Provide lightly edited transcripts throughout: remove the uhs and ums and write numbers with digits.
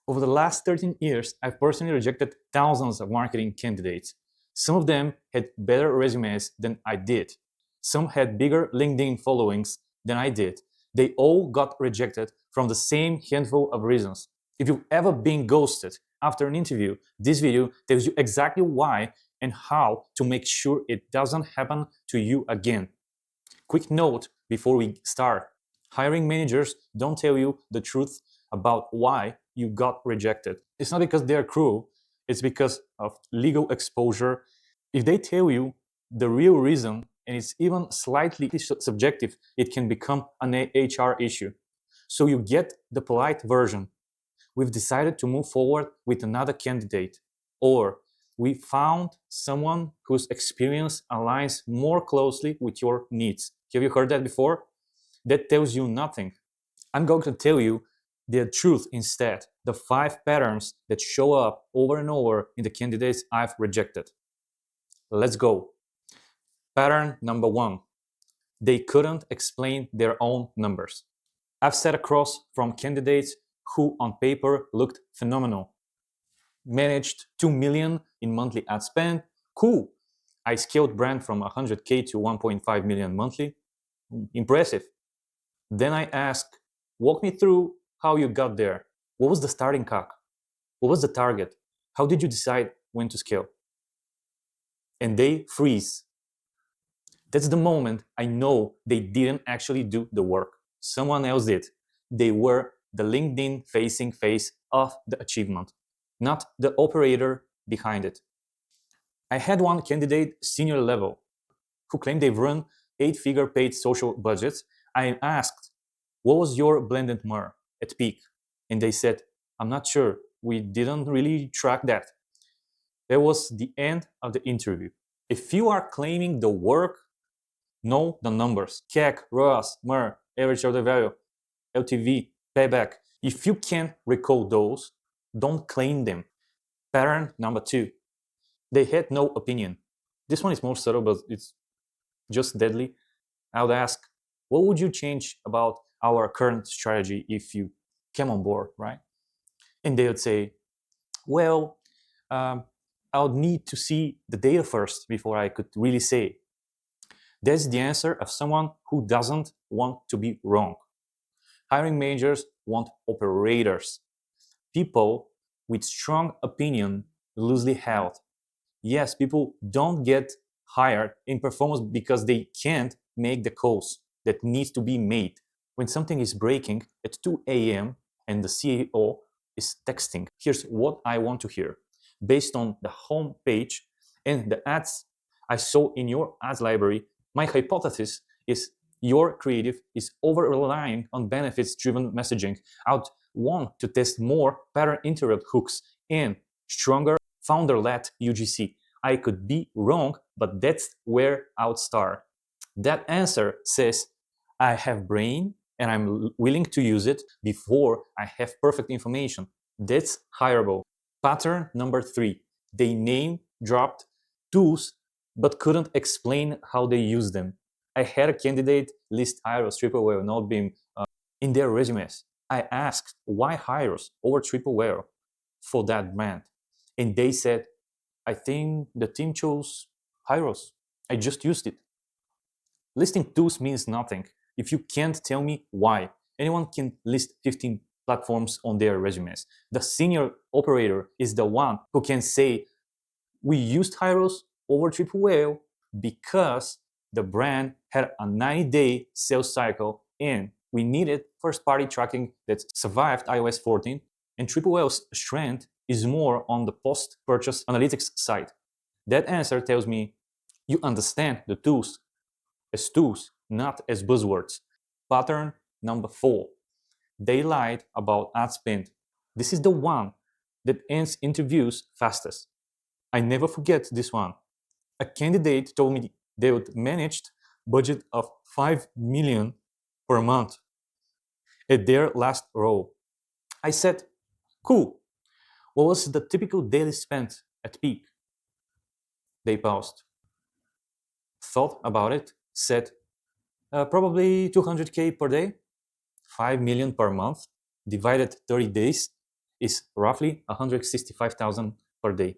Over the last 13 years, I've personally rejected thousands of marketing candidates. Some of them had better resumes than I did. Some had bigger LinkedIn followings than I did. They all got rejected from the same handful of reasons. If you've ever been ghosted after an interview, this video tells you exactly why and how to make sure it doesn't happen to you again. Quick note before we start. Hiring managers don't tell you the truth about why you got rejected. It's not because they're cruel, it's because of legal exposure. If they tell you the real reason and it's even slightly subjective, it can become an HR issue. So you get the polite version. We've decided to move forward with another candidate. Or we found someone whose experience aligns more closely with your needs. Have you heard that before? That tells you nothing. I'm going to tell you the truth instead, the 5 patterns that show up over and over in the candidates I've rejected. Let's go. Pattern number 1. They couldn't explain their own numbers. I've sat across from candidates who on paper looked phenomenal. Managed 2 million in monthly ad spend. Cool. I scaled brand from 100K to 1.5 million monthly. Impressive. Then I ask, walk me through how you got there. What was the starting CAC? What was the target? How did you decide when to scale? And they freeze. That's the moment I know they didn't actually do the work. Someone else did. They were the LinkedIn facing face of the achievement, not the operator behind it. I had one candidate, senior level, who claimed they've run 8-figure paid social budgets. I asked, what was your blended MR at peak? And they said, I'm not sure. We didn't really track that. That was the end of the interview. If you are claiming the work, know the numbers. CAC, ROAS, MR, average order value, LTV, payback. If you can't recall those, don't claim them. Pattern number 2. They had no opinion. This one is more subtle, but it's just deadly. I would ask, what would you change about our current strategy if you came on board, right? And they would say, well, I would need to see the data first before I could really say. That's the answer of someone who doesn't want to be wrong. Hiring managers want operators, people with strong opinion, loosely held. Yes, people don't get hired in performance because they can't make the calls that needs to be made. When something is breaking at 2 a.m. and the CEO is texting, here's what I want to hear. Based on the home page and the ads I saw in your ads library, my hypothesis is your creative is over-relying on benefits-driven messaging. I would want to test more pattern interrupt hooks and stronger founder-led UGC. I could be wrong, but that's where I would start. That answer says, I have brain and I'm willing to use it before I have perfect information. That's hireable. Pattern number 3. They name dropped tools but couldn't explain how they use them. I had a candidate list Hyros, Triple Not Beam in their resumes. I asked why Hyros over Triple for that brand, and they said, I think the team chose Hyros. I just used it. Listing tools means nothing if you can't tell me why. Anyone can list 15 platforms on their resumes. The senior operator is the one who can say, we used Hyros over Triple because the brand had a 90-day sales cycle and we needed first-party tracking that survived iOS 14, and Triple strength is more on the post-purchase analytics side. That answer tells me you understand the tools as tools, not as buzzwords. Pattern number 4. They lied about ad spend. This is the one that ends interviews fastest. I never forget this one. A candidate told me they would managed budget of 5 million per month at their last role. I said, cool. What was the typical daily spend at peak? They paused, thought about it, said, probably 200K per day, 5 million per month, divided 30 days. is roughly 165,000 per day.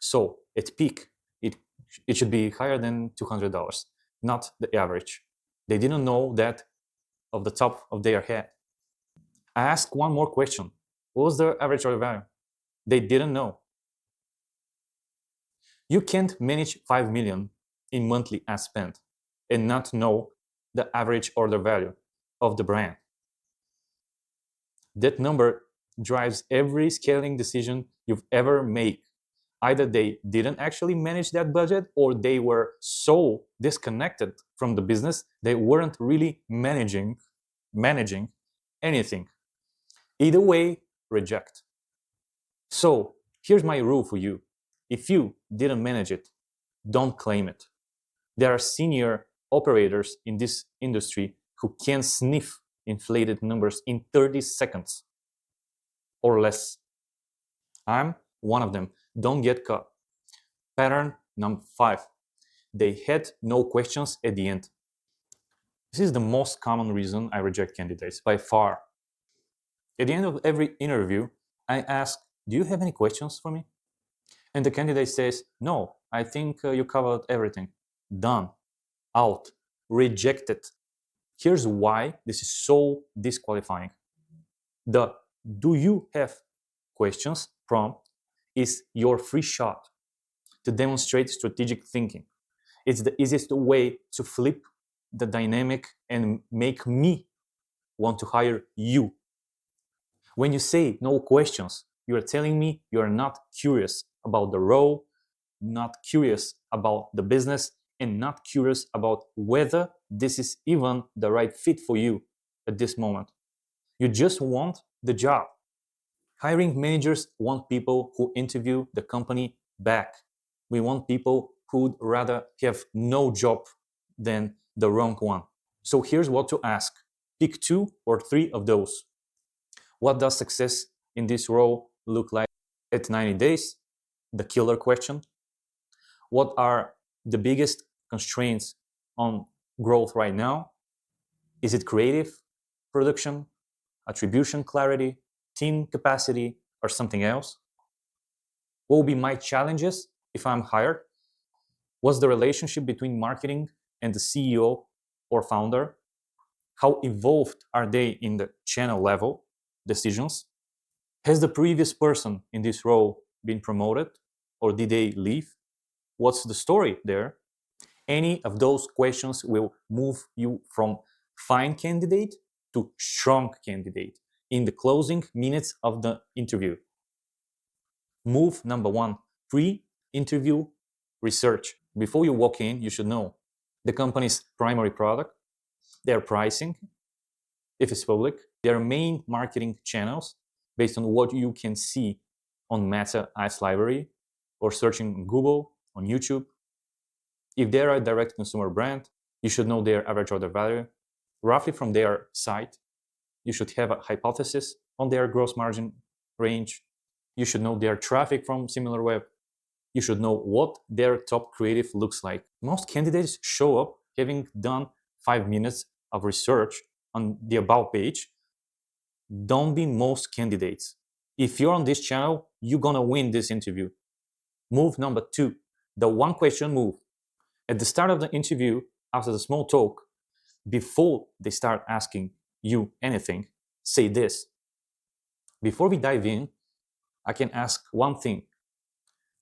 So at peak, it should be higher than $200, not the average. They didn't know that of the top of their head. I asked one more question. What was the average order value? They didn't know. You can't manage 5 million in monthly ad spend and not know the average order value of the brand. That number drives every scaling decision you've ever made. Either they didn't actually manage that budget or they were so disconnected from the business they weren't really managing anything. Either way, reject. So here's my rule for you. If you didn't manage it, don't claim it. There are senior operators in this industry who can sniff inflated numbers in 30 seconds or less. I'm one of them. Don't get caught. Pattern number 5. They had no questions at the end. This is the most common reason I reject candidates by far. At the end of every interview, I ask, do you have any questions for me? And the candidate says, no, I think you covered everything. Done. Out. Rejected. Here's why this is so disqualifying. The do you have questions prompt is your free shot to demonstrate strategic thinking. It's the easiest way to flip the dynamic and make me want to hire you. When you say no questions, you are telling me you are not curious about the role, not curious about the business, and not curious about whether this is even the right fit for you at this moment. You just want the job. Hiring managers want people who interview the company back. We want people who'd rather have no job than the wrong one. So here's what to ask. Pick 2 or 3 of those. What does success in this role look like at 90 days? The killer question. What are the biggest constraints on growth right now? Is it creative, production, attribution clarity, team capacity, or something else? What will be my challenges if I'm hired? What's the relationship between marketing and the CEO or founder? How involved are they in the channel level decisions? Has the previous person in this role been promoted or did they leave? What's the story there? Any of those questions will move you from fine candidate to strong candidate in the closing minutes of the interview. Move number 1, pre-interview research. Before you walk in, you should know the company's primary product, their pricing, if it's public, their main marketing channels based on what you can see on Meta Ads Library or searching on Google, on YouTube. If they're a direct consumer brand, you should know their average order value. Roughly from their site, you should have a hypothesis on their gross margin range. You should know their traffic from SimilarWeb. You should know what their top creative looks like. Most candidates show up having done 5 minutes of research on the About page. Don't be most candidates. If you're on this channel, you're gonna win this interview. Move number 2, the one question move. At the start of the interview, after the small talk, before they start asking you anything, say this. Before we dive in, I can ask one thing.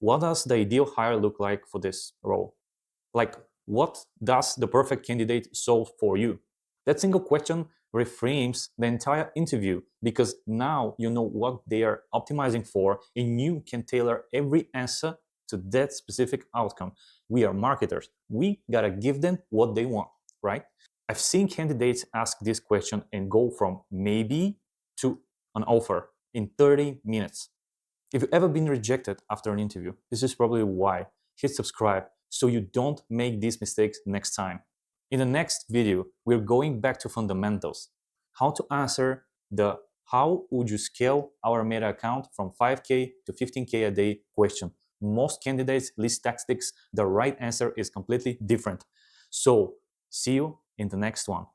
What does the ideal hire look like for this role? Like, what does the perfect candidate solve for you? That single question reframes the entire interview because now you know what they are optimizing for and you can tailor every answer to that specific outcome. We are marketers. We gotta give them what they want, right? I've seen candidates ask this question and go from maybe to an offer in 30 minutes. If you've ever been rejected after an interview, this is probably why. Hit subscribe so you don't make these mistakes next time. In the next video, we're going back to fundamentals. How to answer the how would you scale our Meta account from 5K to 15K a day question. Most candidates list tactics. The right answer is completely different. So, see you in the next one.